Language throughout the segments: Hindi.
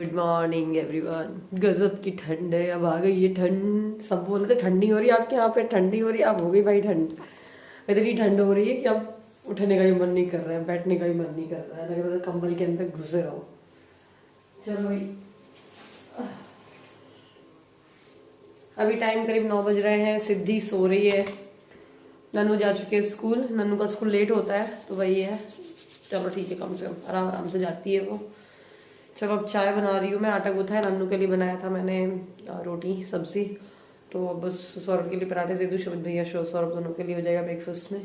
Good morning everyone. गजब की ठंड है, अब आ गई है ठंड। सब बोले थे ठंडी हो रही है आपके यहाँ पे, ठंडी हो रही है। अब हो गई भाई ठंड। इतनी ठंड हो रही है कि अब उठने का भी मन नहीं कर रहा है, बैठने का भी मन नहीं कर रहा है, लग रहा है कंबल के अंदर घुसे रहो। चलो भाई, अभी टाइम करीब 9 बज रहे हैं। सिद्धि सो रही है, नन्नू जा चुके हैं स्कूल। नन्नू का स्कूल लेट होता है तो वही है। चलो ठीक है, कम से कम आराम आराम से जाती है वो। चलो अब चाय बना रही हूँ मैं। आटा गूथा है, नन्नू के लिए बनाया था मैंने रोटी सब्जी। तो बस सौरभ के लिए पराठे से दूँ, शुभ भैया सौरभ दोनों के लिए हो जाएगा ब्रेकफास्ट में।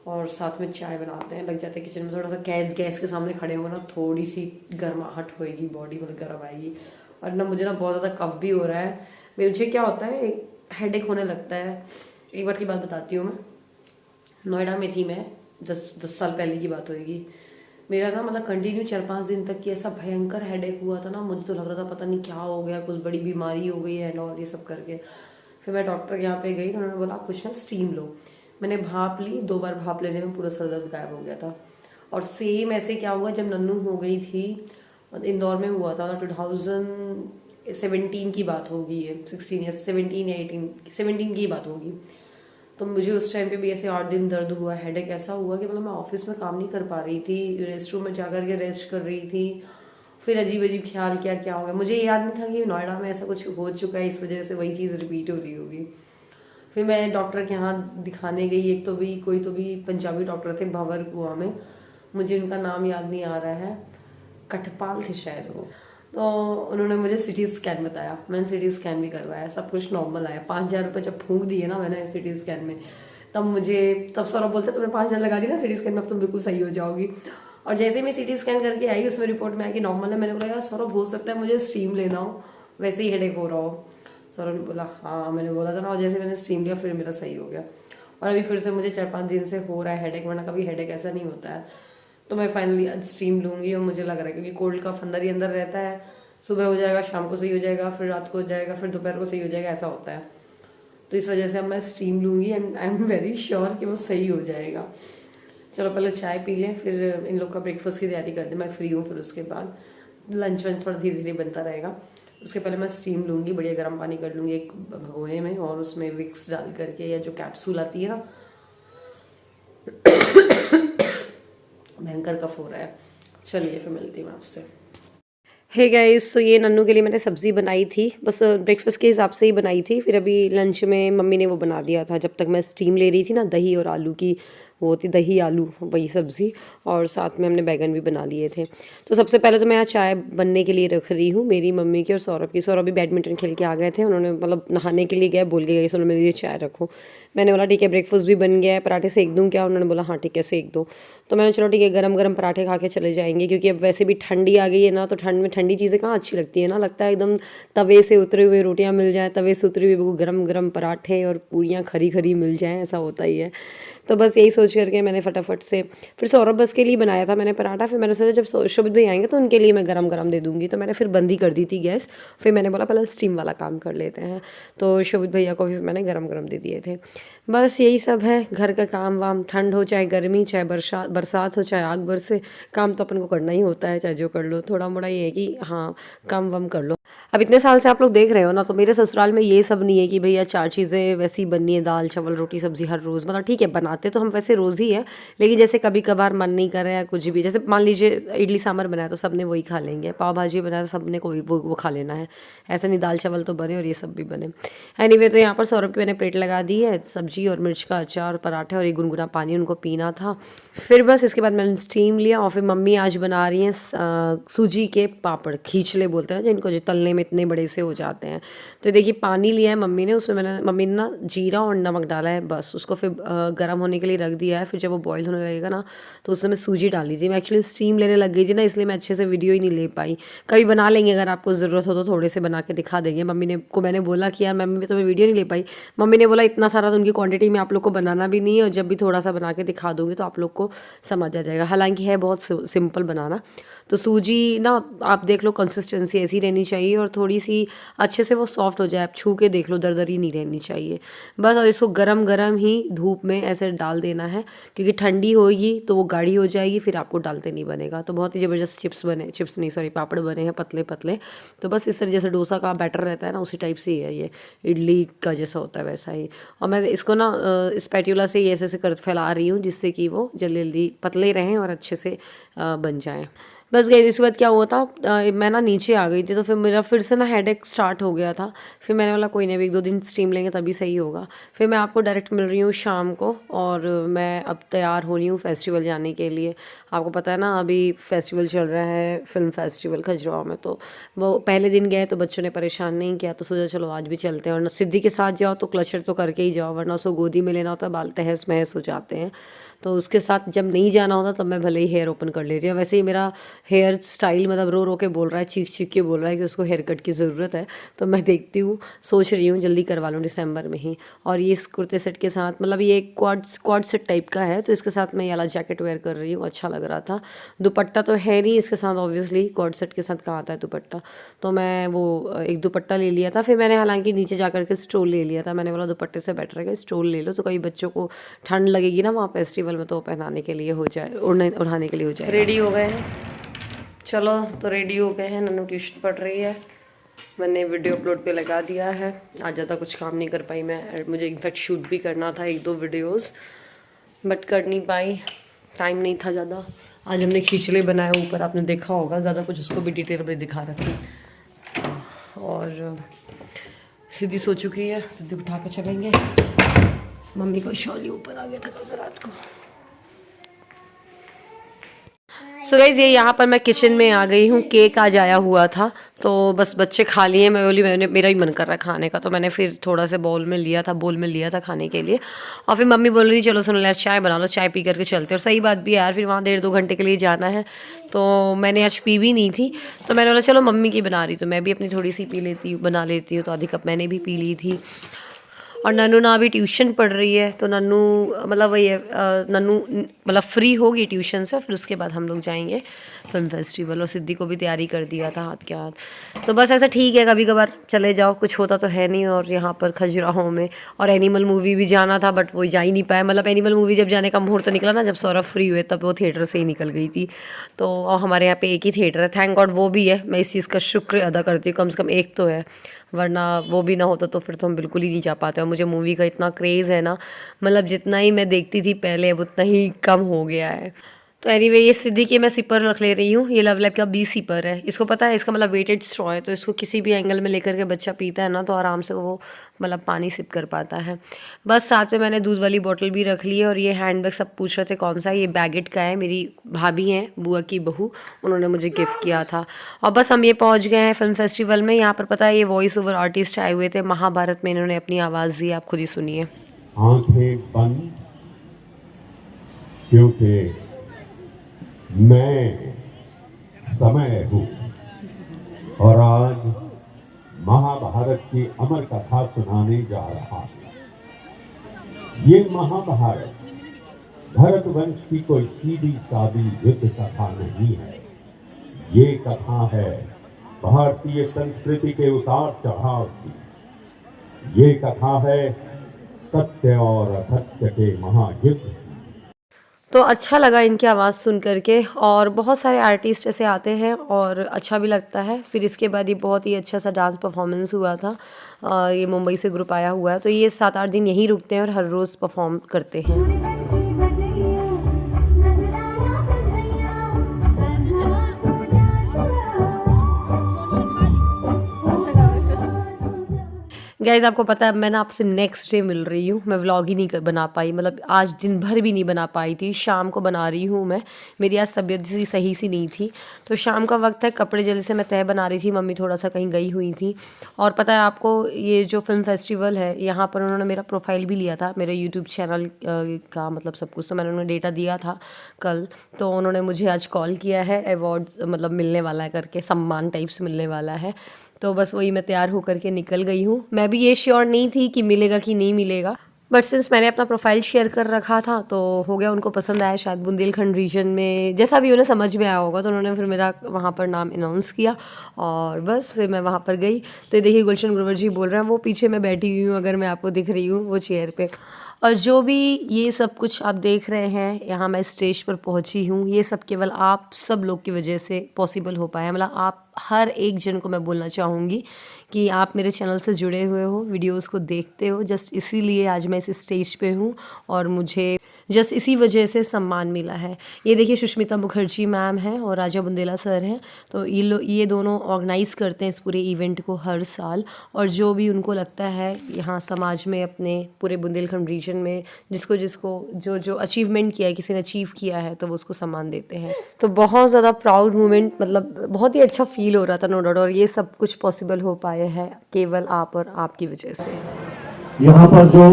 और साथ में चाय बनाते हैं, लग जाते हैं किचन में। थोड़ा सा गैस के सामने खड़े हो ना, थोड़ी सी गर्माहट होएगी, बॉडी मतलब गर्म आएगी। और ना मुझे ना बहुत ज़्यादा कफ भी हो रहा है। मुझे क्या होता है, हेडेक होने लगता है। एक बार की बात बताती हूँ मैं। नोएडा में थी मैं, 10 साल पहले की बात होगी। मेरा ना मतलब कंटिन्यू 4-5 दिन तक की ऐसा भयंकर हेडेक हुआ था ना, मुझे तो लग रहा था पता नहीं क्या हो गया, कुछ बड़ी बीमारी हो गई है एंड ऑल ये सब करके। फिर मैं डॉक्टर के यहाँ पे गई, उन्होंने बोला कुछ ना स्टीम लो। मैंने भाप ली, 2 बार भाप लेने में पूरा सर दर्द गायब हो गया था। और सेम ऐसे क्या हुआ जब नन्नू हो गई थी, इंदौर में हुआ था, 2017 की बात होगी, ये 16 या 17 या 17 की बात होगी। तो मुझे उस टाइम पे भी ऐसे 8 दिन दर्द हुआ, हेडेक ऐसा हुआ कि मतलब मैं ऑफिस में काम नहीं कर पा रही थी, रेस्ट रूम में जाकर के रेस्ट कर रही थी। फिर अजीब अजीब ख्याल क्या हो गया, मुझे याद नहीं था कि नोएडा में ऐसा कुछ हो चुका है, इस वजह से वही चीज़ रिपीट हो रही होगी। फिर मैं डॉक्टर के यहाँ दिखाने गई। एक तो भी कोई तो भी पंजाबी डॉक्टर थे भंवर कुआ में, मुझे उनका नाम याद नहीं आ रहा है, कटपाल थे शायद वो। तो उन्होंने मुझे सिटी स्कैन बताया, मैंने सिटी स्कैन भी करवाया, सब कुछ नॉर्मल आया। 5,000 रुपये जब फूंक दिए ना मैंने सिटी स्कैन में, तब सौरभ बोलते तुमने 5,000 लगा दी ना सिटी स्कैन में, अब तुम बिल्कुल सही हो जाओगी। और जैसे ही मैं सिटी स्कैन करके आई, उसमें रिपोर्ट में आया कि नॉर्मल है। मैंने बोला यार सौरभ, हो सकता है मुझे स्टीम लेना हो, वैसे ही हेडेक हो रहा हो। सौरभ ने बोला हाँ, मैंने बोला था ना। और जैसे मैंने स्टीम लिया फिर मेरा सही हो गया। और अभी फिर से मुझे 4-5 दिन से हो रहा है हेडेक, वरना कभी हेडेक ऐसा नहीं होता है। तो मैं फाइनली आज स्टीम लूंगी। और मुझे लग रहा है क्योंकि कोल्ड का अंदर ही अंदर रहता है, सुबह हो जाएगा, शाम को सही हो जाएगा, फिर रात को हो जाएगा, फिर दोपहर को सही हो जाएगा, ऐसा होता है। तो इस वजह से अब मैं स्टीम लूंगी and I am very sure कि वो सही हो जाएगा। चलो पहले चाय पी लें, फिर इन लोग का ब्रेकफास्ट की तैयारी कर दें। मैं फ्री हूँ, फिर उसके बाद लंच वंच थोड़ा धीरे धीरे बनता रहेगा। उसके पहले मैं स्टीम लूंगी, बढ़िया गर्म पानी कर लूंगी एक भगोने में, और उसमें विक्स डाल करके, या जो कैप्सूल आती है ना, भयंकर कफ हो रहा है। चलिए फिर मिलती हूँ आपसे। हे गाइस, तो ये नन्नू के लिए मैंने सब्ज़ी बनाई थी, बस ब्रेकफास्ट के हिसाब से ही बनाई थी। फिर अभी लंच में मम्मी ने वो बना दिया था, जब तक मैं स्टीम ले रही थी ना, दही और आलू की, वो होती दही आलू वही सब्ज़ी, और साथ में हमने बैगन भी बना लिए थे। तो सबसे पहले तो मैं यहाँ चाय बनने के लिए रख रही हूँ, मेरी मम्मी की और सौरभ की। सौरभ भी बैडमिंटन खेल के आ गए थे, उन्होंने मतलब नहाने के लिए गए, बोल के गए सोनू मेरे लिए चाय रखो। मैंने बोला ठीक है, ब्रेकफास्ट भी बन गया है, पराठे सेक दूँ क्या? उन्होंने बोला हाँ ठीक है सेक दो। तो मैंने चलो ठीक है, गरम गरम पराठे खा के चले जाएंगे, क्योंकि अब वैसे भी ठंडी आ गई है ना, तो ठंड में ठंडी चीज़ें कहाँ अच्छी लगती है ना, लगता है एकदम तवे से उतरे हुए रोटियां मिल जाए, तवे से उतरे हुए गरम गरम पराठे और पूरियां खरी खरी मिल जाएं, ऐसा होता ही है। तो बस यही सोच करके मैंने फटाफट से फिर सौरभ बस के लिए बनाया था मैंने पराठा। फिर मैंने सोचा जब शुभ भाई आएंगे तो उनके लिए मैं गरम गरम दे दूँगी, तो मैंने फिर बंद ही कर दी थी गैस। फिर मैंने बोला पहले स्टीम वाला काम कर लेते हैं, तो शुभ भैया को भी मैंने गरम गरम दे दिए थे। बस यही सब है घर का काम वाम, ठंड हो चाहे गर्मी, चाहे बरसात हो चाहे आग बरसे, काम तो अपन को करना ही होता है, चाहे जो कर लो। थोड़ा मोड़ा ये है कि हाँ, काम वाम कर लो। अब इतने साल से आप लोग देख रहे हो ना, तो मेरे ससुराल में ये सब नहीं है कि भैया 4 चीज़ें वैसी बननी है, दाल चावल रोटी सब्जी हर रोज़। मतलब ठीक है, बनाते तो हम वैसे रोज़ ही है, लेकिन जैसे कभी कभार मन नहीं कर रहा है कुछ भी, जैसे मान लीजिए इडली सांभर बनाया तो सब ने वही खा लेंगे, पाव भाजी बनाया तो सब ने कोई वो खा लेना है, ऐसा नहीं दाल चावल तो बने और ये सब भी बने। एनीवे, तो यहाँ पर सौरभ की मैंने प्लेट लगा दी है, सब्जी और मिर्च का अचार, पराठे और एक गुनगुना पानी उनको पीना था। फिर बस इसके बाद मैंने स्टीम लिया, और फिर मम्मी आज बना रही हैं सूजी के पापड़, खींचले बोलते हैं ना जिनको, जो तलने में इतने बड़े से हो जाते हैं। तो देखिए पानी लिया है मम्मी ने, उसमें मम्मी ने ना जीरा और नमक डाला है, बस उसको फिर गर्म होने के लिए रख दिया है। फिर जब वो बॉईल होने लगेगा ना, तो उसमें मैं सूजी डाल दी थी। मैं एक्चुअली स्टीम लेने लग गई थी ना, इसलिए मैं अच्छे से वीडियो ही नहीं ले पाई। कभी बना लेंगे, अगर आपको ज़रूरत हो तो थोड़े से बना के दिखा देंगे। मैंने बोला कि यार मम्मी, तो मैं वीडियो नहीं ले पाई। मम्मी ने बोला इतना सारा तो उनकी क्वांटिटी में आप लोग को बनाना भी नहीं है, और जब भी थोड़ा सा बना के दिखा दोगे तो आप लोग को समझ आ जाएगा। हालांकि है बहुत सिंपल बनाना। तो सूजी ना आप देख लो कंसिस्टेंसी ऐसी रहनी चाहिए और थोड़ी सी अच्छे से वो सॉफ्ट हो जाए, आप छू के देख लो, दरदरी नहीं रहनी चाहिए बस। और इसको गरम गरम ही धूप में ऐसे डाल देना है, क्योंकि ठंडी होगी तो वो गाढ़ी हो जाएगी, फिर आपको डालते नहीं बनेगा। तो बहुत ही ज़बरदस्त चिप्स नहीं सॉरी पापड़ बने हैं पतले पतले। तो बस इस तरह जैसे डोसा का बैटर रहता है ना, उसी टाइप से ही है ये, इडली का जैसा होता है वैसा ही। और मैं इसको ना स्पैटुला से ही ऐसे ऐसे कर फैला रही हूँ, जिससे कि वो जल्दी जल्दी पतले रहें और अच्छे से बन जाएँ। बस गई इसके बाद क्या हुआ था, मैं ना नीचे आ गई थी, तो फिर मेरा फिर से ना हेडेक स्टार्ट हो गया था। फिर मैंने बोला कोई नहीं, अभी 1-2 दिन स्टीम लेंगे तभी सही होगा। फिर मैं आपको डायरेक्ट मिल रही हूँ शाम को, और मैं अब तैयार हो रही हूँ फेस्टिवल जाने के लिए। आपको पता है ना, अभी फेस्टिवल चल रहा है, फिल्म फेस्टिवल खजुराहो में। तो वो पहले दिन गए तो बच्चों ने परेशान नहीं किया, तो सोचा चलो आज भी चलते हैं। और सिद्धि के साथ जाओ तो क्लचर तो करके ही जाओ, वरना उसको गोदी में लेना होता है, बाल तहस महस हो जाते हैं। तो उसके साथ जब नहीं जाना होता तब मैं भले ही हेयर ओपन कर लेती हूँ। वैसे ही मेरा हेयर स्टाइल मतलब रो रो के बोल रहा है, चीख चीख के बोल रहा है कि उसको हेयर कट की ज़रूरत है। तो मैं देखती हूँ, सोच रही हूँ जल्दी करवा लूँ दिसंबर में ही। और ये इस कुर्ते सेट के साथ, मतलब ये क्वाड सेट टाइप का है, तो इसके साथ मैं ये वाला जैकेट वेयर कर रही हूँ, अच्छा लग रहा था। दुपट्टा तो है नहीं इसके साथ, ऑब्वियसली क्वाड सेट के साथ कहाँ आता है दुपट्टा। तो मैं वो एक दुपट्टा ले लिया था। फिर मैंने हालांकि नीचे जा करके स्टोल ले लिया था, मैंने बोला दुपट्टे से बेटर है स्टोल ले लो, तो कई बच्चों को ठंड लगेगी ना वहाँ फेस्टिवल में, तो पहनाने के लिए हो जाए, उड़ाने के लिए हो जाए। रेडी हो गए हैं, चलो तो रेडी हो गए हैं। नन्नू ट्यूशन पढ़ रही है, मैंने वीडियो अपलोड पे लगा दिया है। आज ज़्यादा कुछ काम नहीं कर पाई मैं, मुझे इनफैक्ट शूट भी करना था 1-2 वीडियोस, बट कर नहीं पाई, टाइम नहीं था ज़्यादा। आज हमने खिचड़े बनाए ऊपर, आपने देखा होगा, ज़्यादा कुछ उसको भी डिटेल में दिखा रखी। और सिद्धि सो चुकी है, सिद्धि उठा के चलेंगे। मम्मी का शॉली ऊपर आ गया था कल रात को। सो गाइज़ ये यहाँ पर मैं किचन में आ गई हूँ, केक आज आया हुआ था, तो बस बच्चे खा लिए। मैं बोली मेरा ही मन कर रहा है खाने का, तो मैंने फिर थोड़ा सा बोल में लिया था खाने के लिए। और फिर मम्मी बोल रही चलो सुनो यार चाय बना लो, चाय पी करके चलते। और सही बात भी यार, फिर वहाँ 1.5-2 घंटे के लिए जाना है, तो मैंने आज पी भी नहीं थी। तो मैंने बोला चलो मम्मी की बना रही तो मैं भी अपनी थोड़ी सी बना लेती हूँ। तो आधी कप मैंने भी पी ली थी। और नन्नू ना अभी ट्यूशन पढ़ रही है, तो नन्नू मतलब वही है, नन्नू मतलब फ्री होगी ट्यूशन से, फिर उसके बाद हम लोग जाएंगे फिल्म फेस्टिवल। और सिद्धि को भी तैयारी कर दिया था हाथ के हाथ। तो बस ऐसा ठीक है, कभी कभार चले जाओ, कुछ होता तो है नहीं। और यहाँ पर खजुराहो में और एनिमल मूवी भी जाना था, बट वो जा ही नहीं पाया। मतलब एनिमल मूवी जब जाने का मुहूर्त निकला ना, जब सौरभ फ्री हुए, तब वो थिएटर से ही निकल गई थी। तो हमारे यहाँ पे एक ही थिएटर है, थैंक गॉड वो भी है। मैं इस चीज़ का शुक्र अदा करती हूँ, कम से कम एक तो है, वरना वो भी ना होता तो फिर तो हम बिल्कुल ही नहीं जा पाते। और मुझे मूवी का इतना क्रेज़ है ना, मतलब जितना ही मैं देखती थी पहले, अब उतना ही कम हो गया है। तो एनीवे ये सिद्धि की मैं सिपर रख ले रही हूँ, ये लव लैब का 20 सिपर है। इसको पता है इसका मतलब वेटेड स्ट्रॉ है, तो इसको किसी भी एंगल में लेकर के बच्चा पीता है ना, तो आराम से वो मतलब पानी सिप कर पाता है। बस साथ में मैंने दूध वाली बोतल भी रख ली है। और ये हैंडबैग सब पूछ रहे थे कौन सा है, ये बैगेट का है, मेरी भाभी हैं बुआ की बहू, उन्होंने मुझे गिफ्ट किया था। और बस हम ये पहुँच गए हैं फिल्म फेस्टिवल में। यहाँ पर पता है ये वॉइस ओवर आर्टिस्ट आए हुए थे, महाभारत में इन्होंने अपनी आवाज़ दी, आप खुद ही सुनिए। आंखें बंद, क्योंकि मैं समय हूँ और आज महाभारत की अमर कथा सुनाने जा रहा हूँ। ये महाभारत भरत वंश की कोई सीधी सादी युद्ध कथा नहीं है। ये कथा है भारतीय संस्कृति के उतार चढ़ाव की। ये कथा है सत्य और असत्य के महायुद्ध की। तो अच्छा लगा इनकी आवाज़ सुन करके। और बहुत सारे आर्टिस्ट ऐसे आते हैं और अच्छा भी लगता है। फिर इसके बाद ये बहुत ही अच्छा सा डांस परफॉर्मेंस हुआ था। ये मुंबई से ग्रुप आया हुआ है, तो ये 7-8 दिन यहीं रुकते हैं और हर रोज़ परफॉर्म करते हैं। गाइज आपको पता है मैं ना आपसे नेक्स्ट डे मिल रही हूँ, मैं व्लॉग ही नहीं बना पाई, मतलब आज दिन भर भी नहीं बना पाई थी। शाम को बना रही हूँ मैं, मेरी आज तबीयत सही सी नहीं थी, तो शाम का वक्त है, कपड़े जल्दी से मैं तय बना रही थी। मम्मी थोड़ा सा कहीं गई हुई थी। और पता है आपको ये जो फिल्म फेस्टिवल है, यहाँ पर उन्होंने मेरा प्रोफाइल भी लिया था, मेरे यूट्यूब चैनल का मतलब सब कुछ, तो मैंने उन्हें डेटा दिया था कल। तो उन्होंने मुझे आज कॉल किया है, अवार्ड मतलब मिलने वाला है करके, सम्मान टाइप्स मिलने वाला है। तो बस वही मैं तैयार होकर के निकल गई हूँ। मैं भी ये श्योर नहीं थी कि मिलेगा कि नहीं मिलेगा, बट सिंस मैंने अपना प्रोफाइल शेयर कर रखा था तो हो गया, उनको पसंद आया शायद बुंदेलखंड रीजन में, जैसा भी उन्हें समझ में आया होगा, तो उन्होंने फिर मेरा वहाँ पर नाम अनाउंस किया और बस फिर मैं वहाँ पर गई। तो ये देखिए गुलशन ग्रोवर जी बोल रहे हैं, वो पीछे मैं बैठी हुई हूँ, अगर मैं आपको दिख रही हूँ वो चेयर पे। और जो भी ये सब कुछ आप देख रहे हैं, यहाँ मैं स्टेज पर पहुँची हूँ, ये सब केवल आप सब लोग की वजह से पॉसिबल हो पाया। मतलब आप हर एक जन को मैं बोलना चाहूँगी कि आप मेरे चैनल से जुड़े हुए हो, वीडियोस को देखते हो, जस्ट इसीलिए आज मैं इस स्टेज पे हूँ और मुझे जस्ट इसी वजह से सम्मान मिला है। ये देखिए सुष्मिता मुखर्जी मैम हैं और राजा बुंदेला सर हैं, तो ये दोनों ऑर्गेनाइज़ करते हैं इस पूरे इवेंट को हर साल। और जो भी उनको लगता है यहाँ समाज में, अपने पूरे बुंदेलखंड रीजन में, जिसको जिसको जो जो अचीवमेंट किया है, किसी ने अचीव किया है, तो वो उसको सम्मान देते हैं। तो बहुत ज़्यादा प्राउड मोमेंट, मतलब बहुत ही अच्छा फील हो रहा था, नो डाउट। और ये सब कुछ पॉसिबल हो पाए हैं केवल आप और आपकी वजह से। यहाँ पर जो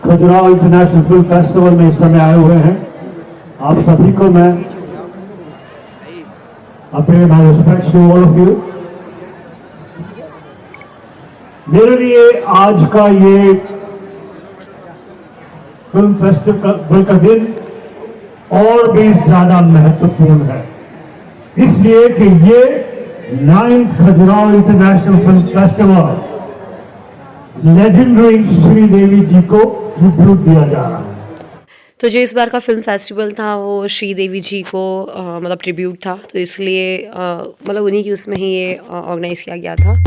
खजुराहो इंटरनेशनल फिल्म फेस्टिवल में इस समय आए हुए हैं, आप सभी को मैं अपने my respects to all of you. मेरे लिए आज का ये फिल्म फेस्टिवल का दिन और भी ज्यादा महत्वपूर्ण है, इसलिए कि ये 9th Khajuraho international film festival legendary Sridevi ji को ट्रिब्यूट दिया जा रहा है। तो जो इस बार का फिल्म फेस्टिवल था वो श्रीदेवी जी को मतलब ट्रिब्यूट था, तो इसलिए मतलब उन्हीं की उसमें ही ये ऑर्गेनाइज़ किया गया था।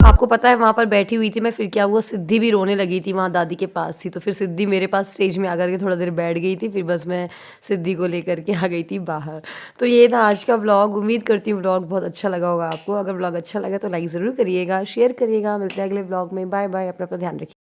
आपको पता है वहाँ पर बैठी हुई थी मैं, फिर क्या हुआ, सिद्धि भी रोने लगी थी, वहाँ दादी के पास थी, तो फिर सिद्धि मेरे पास स्टेज में आकर के थोड़ा देर बैठ गई थी, फिर बस मैं सिद्धि को लेकर के आ गई थी बाहर। तो ये था आज का व्लॉग। उम्मीद करती हूँ व्लॉग बहुत अच्छा लगा होगा आपको। अगर व्लॉग अच्छा लगा तो लाइक ज़रूर करिएगा, शेयर करिएगा। मिलते हैं अगले व्लॉग में। बाय बाय, अपना ध्यान रखिए।